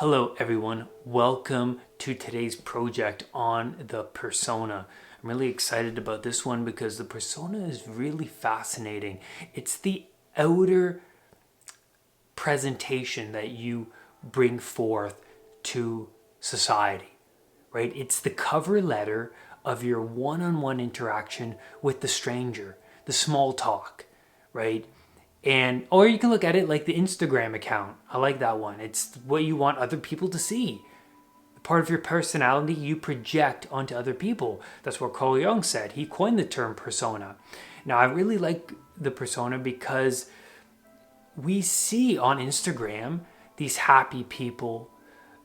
Hello everyone, welcome to today's project on the persona. I'm really excited about this one because the persona is really fascinating. It's the outer presentation that you bring forth to society, right? It's the cover letter of your one-on-one interaction with the stranger, the small talk, right? And or you can look at it like the Instagram account. I like that one. It's what you want other people to see. Part of your personality you project onto other people. That's what Carl Jung said. He coined the term persona. Now I really like the persona because we see on Instagram these happy people,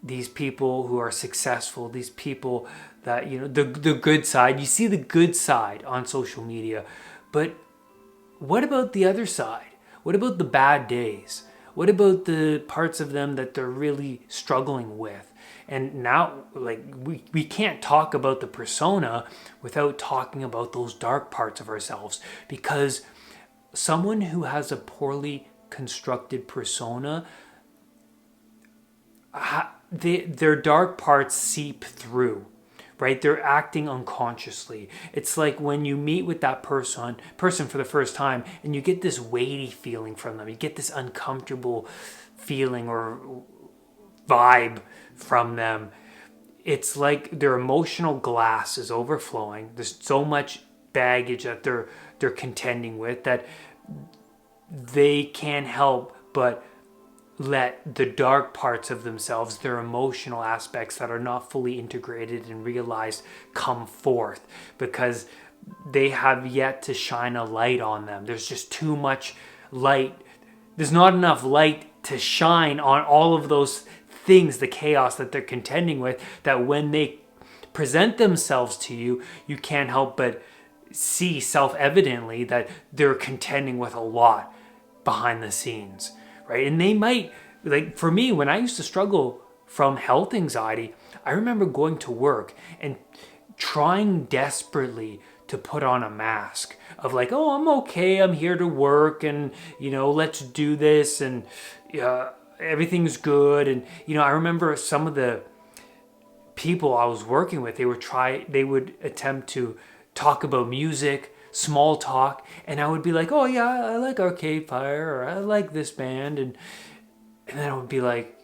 these people who are successful, these people that, the good side. You see the good side on social media. But what about the other side? What about the bad days? What about the parts of them that they're really struggling with? And now, we can't talk about the persona without talking about those dark parts of ourselves, because someone who has a poorly constructed persona, their dark parts seep through, right? They're acting unconsciously. It's like when you meet with that person for the first time and you get this weighty feeling from them. You get this uncomfortable feeling or vibe from them. It's like their emotional glass is overflowing. There's so much baggage that they're contending with that they can't help but let the dark parts of themselves, their emotional aspects that are not fully integrated and realized, come forth because they have yet to shine a light on them. There's just too much light. There's not enough light to shine on all of those things, the chaos that they're contending with, that when they present themselves to you, you can't help but see self-evidently that they're contending with a lot behind the scenes. Right? And they might, like for me, when I used to struggle from health anxiety, I remember going to work and trying desperately to put on a mask of like, oh, I'm okay, I'm here to work, and let's do this, and everything's good. And I remember some of the people I was working with, they would attempt to talk about music, small talk, and I would be like, oh yeah, I like Arcade Fire, or I like this band, and then I would be like,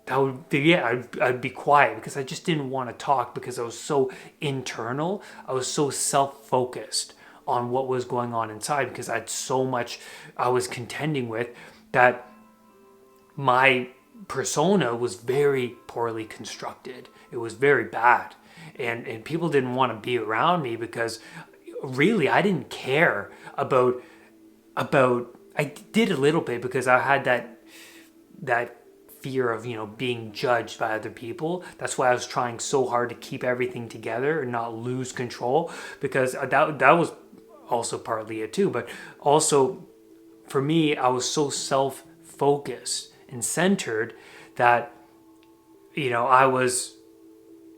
I'd be quiet because I just didn't want to talk because I was so internal. I was so self-focused on what was going on inside because I had so much I was contending with that my persona was very poorly constructed. It was very bad. And people didn't want to be around me because really I didn't care about I did a little bit because I had that fear of being judged by other people. That's why I was trying so hard to keep everything together and not lose control, because that was also partly it too. But also for me, I was so self-focused and centered that I was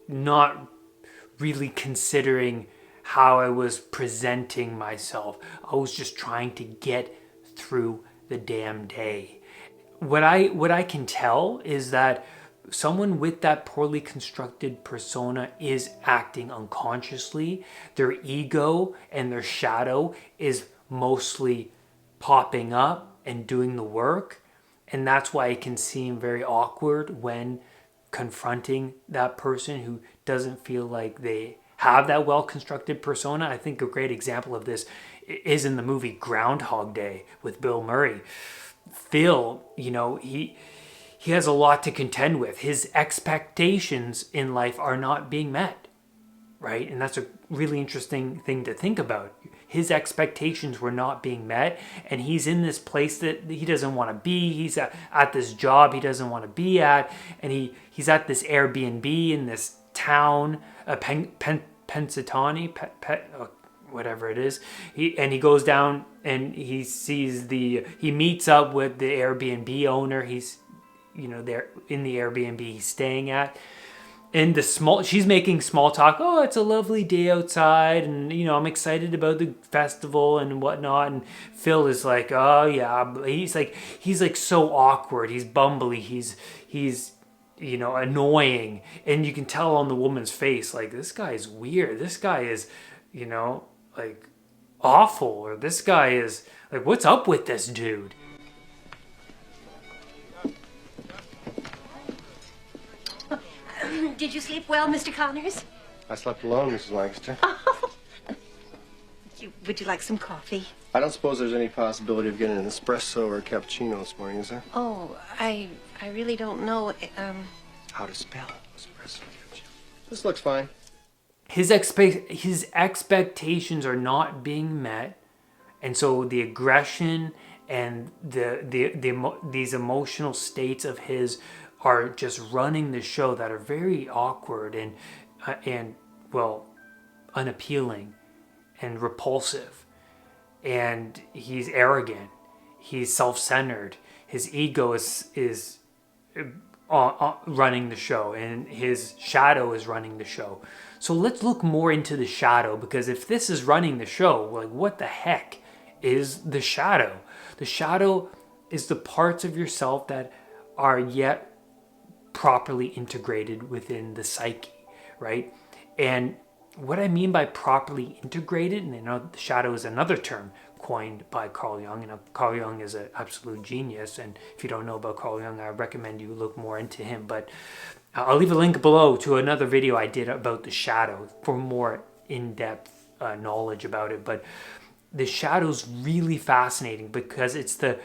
not really considering how I was presenting myself. I was just trying to get through the damn day. What I can tell is that someone with that poorly constructed persona is acting unconsciously. Their ego and their shadow is mostly popping up and doing the work. And that's why it can seem very awkward when confronting that person who doesn't feel like they have that well-constructed persona. I think a great example of this is in the movie Groundhog Day with Bill Murray. Phil, he has a lot to contend with. His expectations in life are not being met, right? And that's a really interesting thing to think about. His expectations were not being met, and he's in this place that he doesn't want to be. He's at this job he doesn't want to be at, and he's at this Airbnb in this town, Pensatani, whatever it is. He goes down and he meets up with the Airbnb owner. He's there in the Airbnb he's staying at. And she's making small talk. Oh, it's a lovely day outside, and I'm excited about the festival and whatnot. And Phil is like, oh yeah, he's like so awkward. He's bumbly. He's annoying. And you can tell on the woman's face, like, this guy is weird. This guy is, like, awful. Or this guy is, like, what's up with this dude? Did you sleep well, Mr. Connors? I slept alone, Mrs. Lancaster. Oh. Would you like some coffee? I don't suppose there's any possibility of getting an espresso or a cappuccino this morning, is there? Oh, I really don't know. How to spell espresso cappuccino. This looks fine. His expectations are not being met, and so the aggression and these emotional states of his are just running the show that are very awkward and well, unappealing and repulsive. And he's arrogant. He's self-centered. His ego is running the show, and his shadow is running the show. So let's look more into the shadow, because if this is running the show, like, what the heck is the shadow? The shadow is the parts of yourself that are yet properly integrated within the psyche, right? And what I mean by properly integrated, and the shadow is another term coined by Carl Jung, and Carl Jung is an absolute genius, and if you don't know about Carl Jung, I recommend you look more into him. But I'll leave a link below to another video I did about the shadow for more in-depth knowledge about it. But the shadow's really fascinating because it's the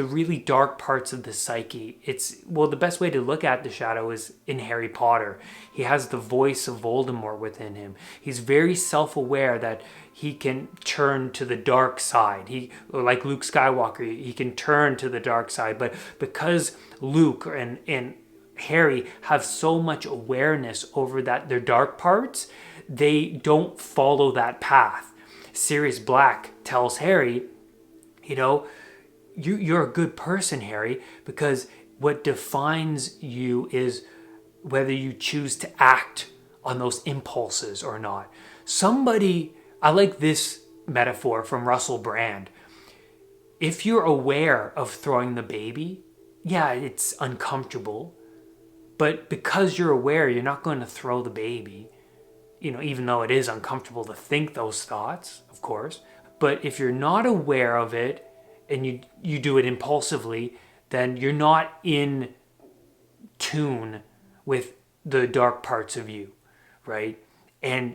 really dark parts of the psyche. The best way to look at the shadow is in Harry Potter. He has the voice of Voldemort within him. He's very self-aware that he can turn to the dark side. Like Luke Skywalker, he can turn to the dark side. But because Luke and Harry have so much awareness over their dark parts, they don't follow that path. Sirius Black tells Harry, you're a good person, Harry, because what defines you is whether you choose to act on those impulses or not. I like this metaphor from Russell Brand. If you're aware of throwing the baby, yeah, it's uncomfortable, but because you're aware, you're not going to throw the baby, even though it is uncomfortable to think those thoughts, of course. But if you're not aware of it, and you do it impulsively, then you're not in tune with the dark parts of you, right? And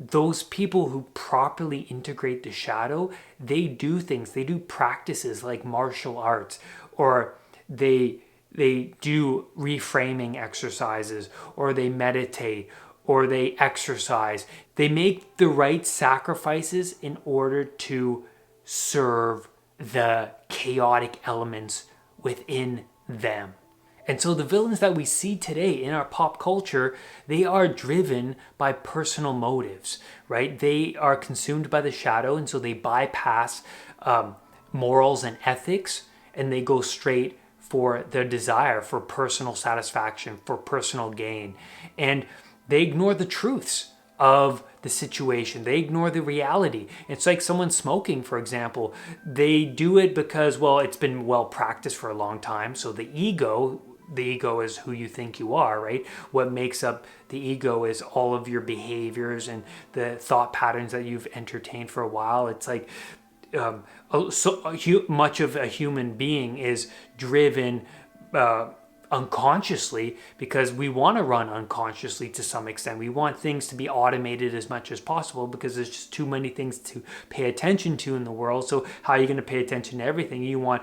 those people who properly integrate the shadow, they do things, they do practices like martial arts, or they do reframing exercises, or they meditate, or they exercise. They make the right sacrifices in order to serve the chaotic elements within them. And so the villains that we see today in our pop culture, they are driven by personal motives, right? They are consumed by the shadow, and so they bypass morals and ethics, and they go straight for their desire for personal satisfaction, for personal gain. And they ignore the truths of the situation. They ignore the reality. It's like someone smoking, for example. They do it because, it's been well practiced for a long time. So the ego is who you think you are, right? What makes up the ego is all of your behaviors and the thought patterns that you've entertained for a while. It's like so much of a human being is driven unconsciously, because we want to run unconsciously to some extent. We want things to be automated as much as possible because there's just too many things to pay attention to in the world. So how are you going to pay attention to everything? You want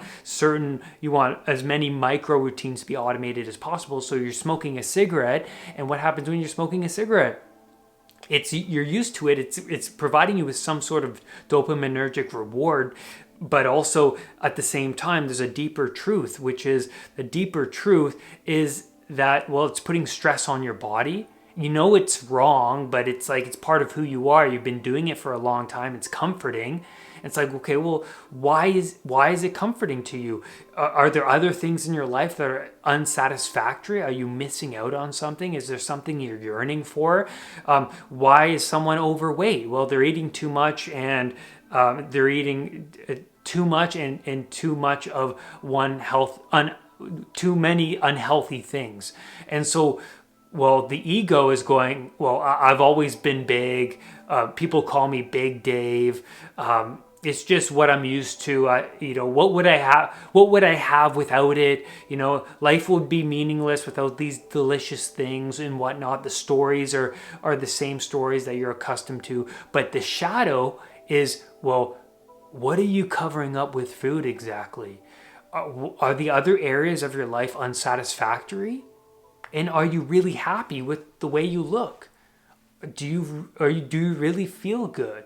as many micro routines to be automated as possible. So you're smoking a cigarette, and what happens when you're smoking a cigarette? You're used to it. It's providing you with some sort of dopaminergic reward, but also at the same time, there's a deeper truth, which is the deeper truth is that, it's putting stress on your body. It's wrong, but it's like, it's part of who you are. You've been doing it for a long time. It's comforting. It's like, okay, why is it comforting to you? Are there other things in your life that are unsatisfactory? Are you missing out on something? Is there something you're yearning for? Why is someone overweight? They're eating too much, and they're eating too much and too much of one too many unhealthy things. And so, well, the ego is going, well, I've always been big. People call me Big Dave. It's just what I'm used to. What would I have? What would I have without it? Life would be meaningless without these delicious things and whatnot. The stories are the same stories that you're accustomed to. But the shadow is, well, what are you covering up with food exactly? Are the other areas of your life unsatisfactory? And are you really happy with the way you look? Do you really feel good?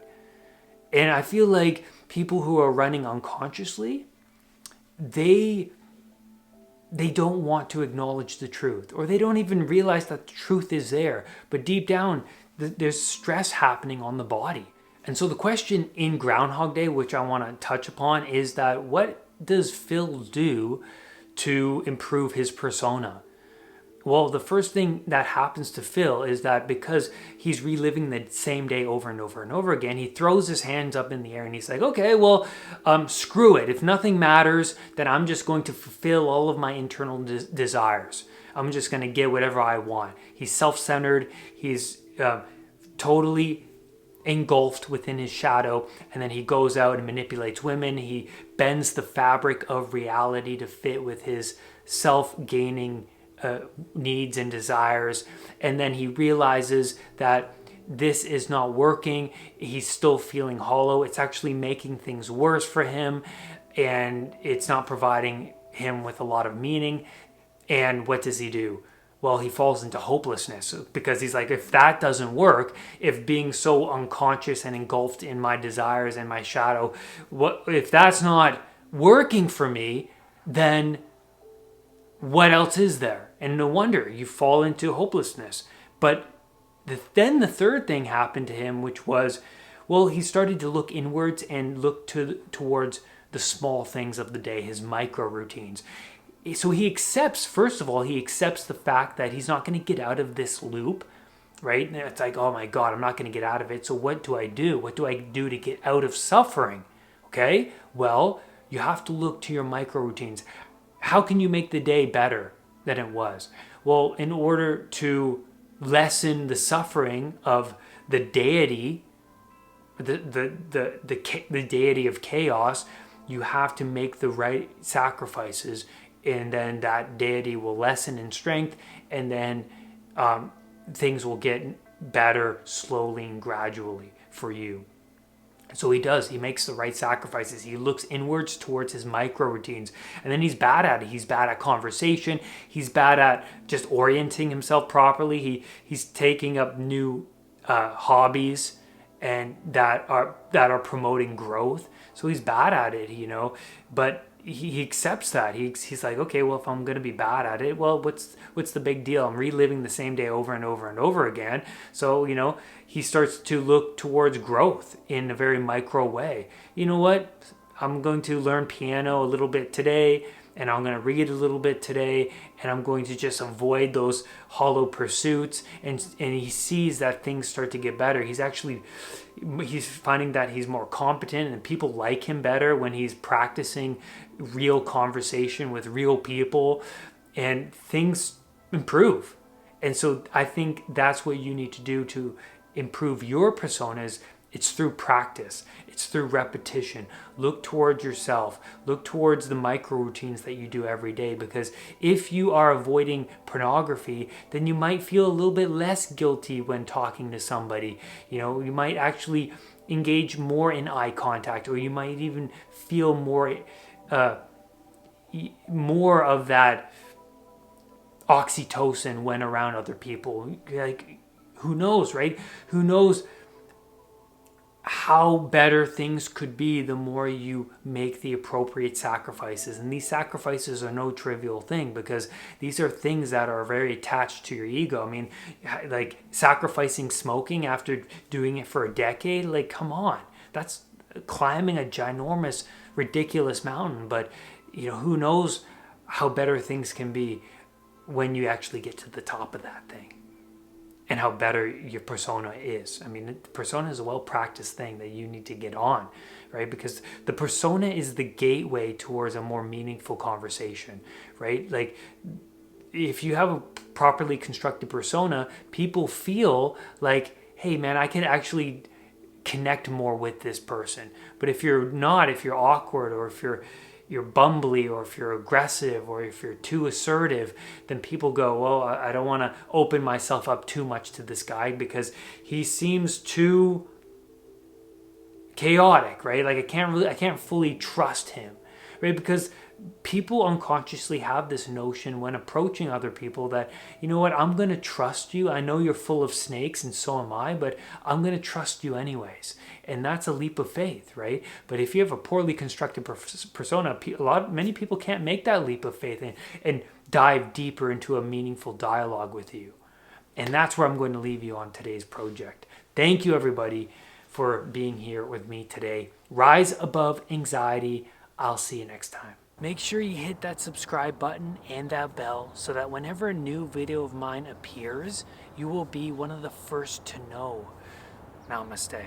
And I feel like people who are running unconsciously, they don't want to acknowledge the truth, or they don't even realize that the truth is there. But deep down, there's stress happening on the body. And so the question in Groundhog Day, which I want to touch upon, is that what does Phil do to improve his persona? Well, the first thing that happens to Phil is that because he's reliving the same day over and over and over again, he throws his hands up in the air and he's like, okay, well, screw it. If nothing matters, then I'm just going to fulfill all of my internal desires. I'm just going to get whatever I want. He's self-centered. He's totally engulfed within his shadow, and then he goes out and manipulates women. He bends the fabric of reality to fit with his self-gaining needs and desires, and then he realizes that this is not working. He's still feeling hollow. It's actually making things worse for him, and it's not providing him with a lot of meaning. And what does he do? Well, he falls into hopelessness, because he's like, if that doesn't work, if being so unconscious and engulfed in my desires and my shadow, if that's not working for me, then what else is there? And no wonder you fall into hopelessness. But then the third thing happened to him, which was, well, he started to look inwards and look towards the small things of the day, his micro routines. So he accepts, first of all, he accepts the fact that he's not going to get out of this loop, right? And it's like, oh my God, I'm not going to get out of it. So what do I do? What do I do to get out of suffering? Okay, well, you have to look to your micro routines. How can you make the day better than it was? Well, in order to lessen the suffering of the deity, the deity of chaos, you have to make the right sacrifices, and then that deity will lessen in strength, and then things will get better slowly and gradually for you. So he does. He makes the right sacrifices. He looks inwards towards his micro routines. And then he's bad at it. He's bad at conversation. He's bad at just orienting himself properly. He's taking up new hobbies and that are promoting growth. So he's bad at it, But he accepts that. He's like, okay, well, if I'm going to be bad at it, well, what's the big deal? I'm reliving the same day over and over and over again. So, he starts to look towards growth in a very micro way. You know what? I'm going to learn piano a little bit today, and I'm going to read a little bit today, and I'm going to just avoid those hollow pursuits. And he sees that things start to get better. He's finding that he's more competent, and people like him better when he's practicing real conversation with real people, and things improve. And so I think that's what you need to do to improve your personas. It's through practice. It's through repetition. Look towards yourself. Look towards the micro routines that you do every day, because if you are avoiding pornography, then you might feel a little bit less guilty when talking to somebody. You might actually engage more in eye contact, or you might even feel more of that oxytocin when around other people. Like, who knows, right? Who knows how better things could be the more you make the appropriate sacrifices. And these sacrifices are no trivial thing, because these are things that are very attached to your ego. I mean, like sacrificing smoking after doing it for a decade, like, come on. That's climbing a ginormous, ridiculous mountain. But, who knows how better things can be when you actually get to the top of that thing. and how better your persona is. I mean, persona is a well-practiced thing that you need to get on, right? Because the persona is the gateway towards a more meaningful conversation, right? Like, if you have a properly constructed persona, people feel like, hey man, I can actually connect more with this person. But if you're not, if you're awkward, or if you're bumbly, or if you're aggressive, or if you're too assertive, then people go, well, I don't want to open myself up too much to this guy because he seems too chaotic, right? Like I can't fully trust him, right? Because people unconsciously have this notion when approaching other people that, you know what, I'm going to trust you. I know you're full of snakes and so am I, but I'm going to trust you anyways. And that's a leap of faith, right? But if you have a poorly constructed persona, many people can't make that leap of faith and dive deeper into a meaningful dialogue with you. And that's where I'm going to leave you on today's project. Thank you, everybody, for being here with me today. Rise above anxiety. I'll see you next time. Make sure you hit that subscribe button and that bell so that whenever a new video of mine appears, you will be one of the first to know. Namaste.